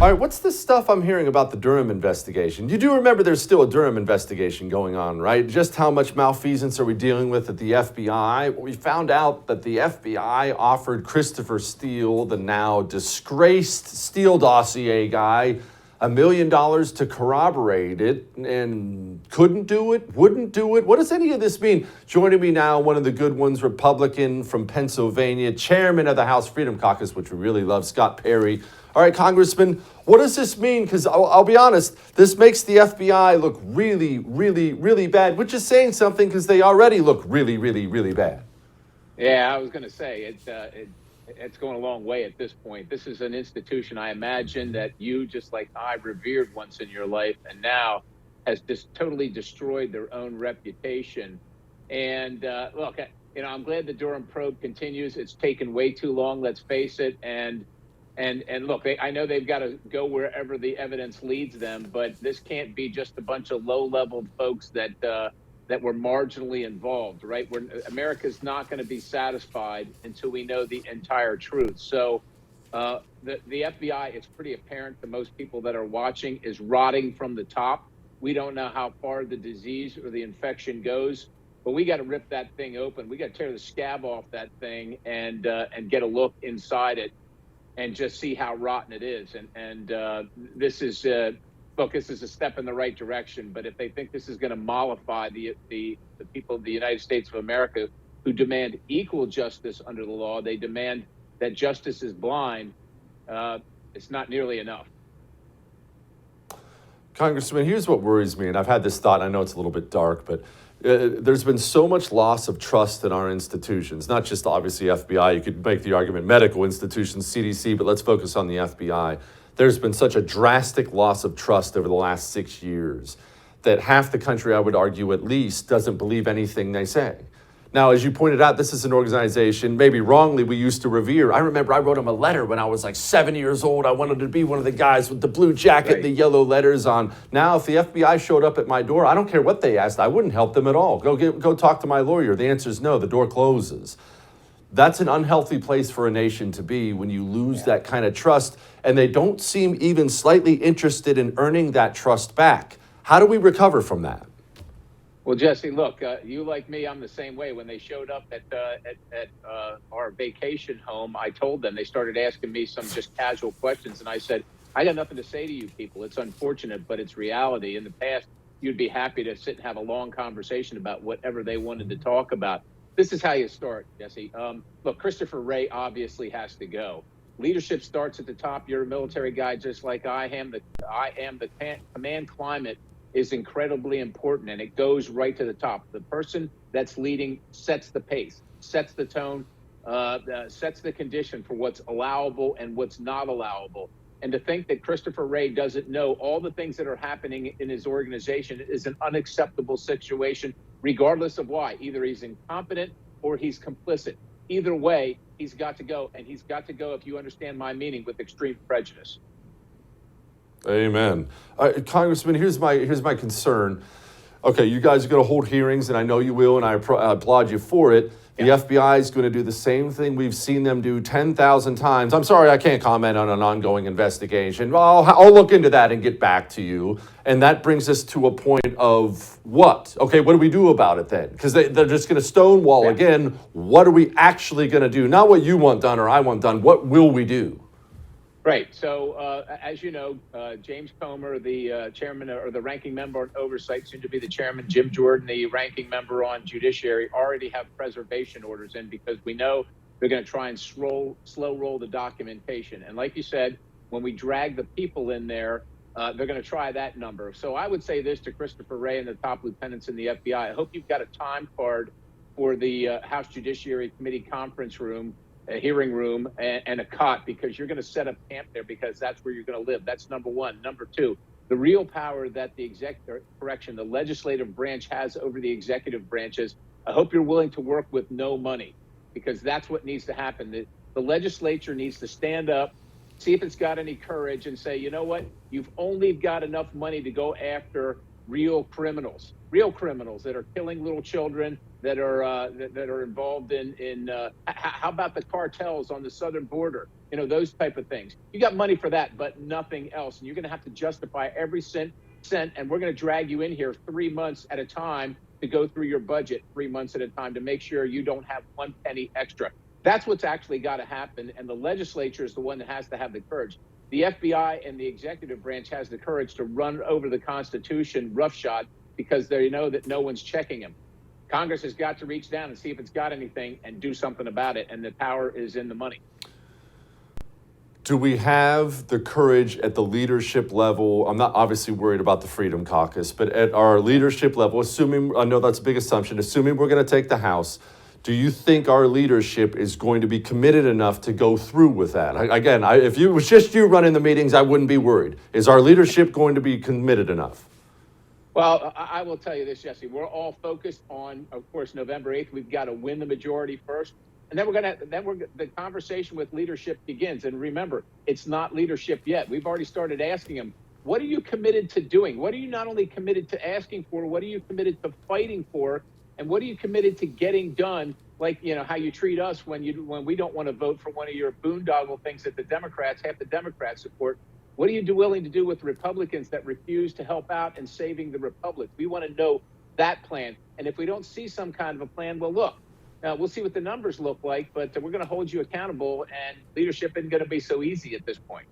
All right, what's this stuff I'm hearing about the Durham investigation? You do remember there's still a Durham investigation going on, right? Just how much malfeasance are we dealing with at the FBI? We found out that the FBI offered Christopher Steele, the now disgraced Steele dossier guy, $1 million to corroborate it and couldn't do it, wouldn't do it. What does any of this mean? Joining me now, one of the good ones, Republican from Pennsylvania, chairman of the House Freedom Caucus, which we really love, Scott Perry. All right, Congressman, what does this mean? Because I'll be honest, this makes the FBI look really, really, really bad, which is saying something because they already look really, really, really bad. Yeah, I was going to say it's going a long way at this point. This is an institution I imagine that you, just like I, revered once in your life, and now has just totally destroyed their own reputation. And look, I'm glad the Durham probe continues. It's taken way too long. Let's face it. And look, I know they've got to go wherever the evidence leads them, but this can't be just a bunch of low-level folks that were marginally involved, right? America's not going to be satisfied until we know the entire truth. So the FBI, it's pretty apparent to most people that are watching, is rotting from the top. We don't know how far the disease or the infection goes, but we got to rip that thing open. We got to tear the scab off that thing and get a look inside it and just see how rotten it is. And this is look, this is a step in the right direction. But if they think this is going to mollify the people of the United States of America who demand equal justice under the law, they demand that justice is blind. It's not nearly enough. Congressman, here's what worries me, and I've had this thought. I know it's a little bit dark, but there's been so much loss of trust in our institutions, not just obviously FBI. You could make the argument medical institutions, CDC, but let's focus on the FBI. There's been such a drastic loss of trust over the last 6 years that half the country, I would argue at least, doesn't believe anything they say. Now, as you pointed out, this is an organization, maybe wrongly, we used to revere. I remember I wrote them a letter when I was like 7 years old. I wanted to be one of the guys with the blue jacket, right, and the yellow letters on. Now, if the FBI showed up at my door, I don't care what they asked. I wouldn't help them at all. Go talk to my lawyer. The answer is no. The door closes. That's an unhealthy place for a nation to be when you lose that kind of trust, and they don't seem even slightly interested in earning that trust back. How do we recover from that? Well, Jesse, look, you like me, I'm the same way. When they showed up at our vacation home, I told them, they started asking me some just casual questions. And I said, I got nothing to say to you people. It's unfortunate, but it's reality. In the past, you'd be happy to sit and have a long conversation about whatever they wanted to talk about. This is how you start, Jesse. Look, Christopher Wray obviously has to go. Leadership starts at the top. You're a military guy just like I am. The command climate is incredibly important, and it goes right to the top. The person that's leading sets the pace, sets the tone, sets the condition for what's allowable and what's not allowable. And to think that Christopher Wray doesn't know all the things that are happening in his organization is an unacceptable situation, regardless of why. Either he's incompetent or he's complicit. Either way, he's got to go, and he's got to go, if you understand my meaning, with extreme prejudice. Amen. Congressman, here's my concern. Okay, you guys are going to hold hearings, and I know you will, and I applaud you for it. The FBI is going to do the same thing we've seen them do 10,000 times. I'm sorry, I can't comment on an ongoing investigation. I'll look into that and get back to you. And that brings us to a point of what? Okay, what do we do about it then? Because they're just going to stonewall again. What are we actually going to do? Not what you want done or I want done. What will we do? Right. So, as you know, James Comer, the chairman or the ranking member on oversight, soon to be the chairman, Jim Jordan, the ranking member on judiciary, already have preservation orders in because we know they're going to try and slow roll the documentation. And like you said, when we drag the people in there, they're going to try that number. So I would say this to Christopher Wray and the top lieutenants in the FBI. I hope you've got a time card for the House Judiciary Committee conference room, a hearing room, and a cot, because you're going to set up camp there because that's where you're going to live. That's number one. Number two, the real power that the the legislative branch has over the executive branches. I hope you're willing to work with no money, because that's what needs to happen. The legislature needs to stand up, see if it's got any courage, and say, you know what? You've only got enough money to go after real criminals that are killing little children, that are involved in how about the cartels on the southern border those type of things. You got money for that, but nothing else. And you're going to have to justify every cent, and we're going to drag you in here 3 months at a time to go through your budget 3 months at a time to make sure you don't have one penny extra. That's what's actually got to happen. And the legislature is the one that has to have the courage. The FBI and the executive branch has the courage to run over the Constitution roughshod because they know that no one's checking them. Congress has got to reach down and see if it's got anything and do something about it. And the power is in the money. Do we have the courage at the leadership level? I'm not obviously worried about the Freedom Caucus, but at our leadership level, assuming, I know that's a big assumption, assuming we're going to take the House, do you think our leadership is going to be committed enough to go through with that? Again, if it was just you running the meetings, I wouldn't be worried. Is our leadership going to be committed enough? Well, I will tell you this, Jesse. We're all focused on, of course, November 8th. We've got to win the majority first. And then the conversation with leadership begins. And remember, it's not leadership yet. We've already started asking them, what are you committed to doing? What are you not only committed to asking for, what are you committed to fighting for? And what are you committed to getting done? Like, how you treat us when we don't want to vote for one of your boondoggle things that half the Democrats support. What are you willing to do with Republicans that refuse to help out in saving the republic? We want to know that plan. And if we don't see some kind of a plan, well, look, we'll see what the numbers look like, but we're going to hold you accountable, and leadership isn't going to be so easy at this point.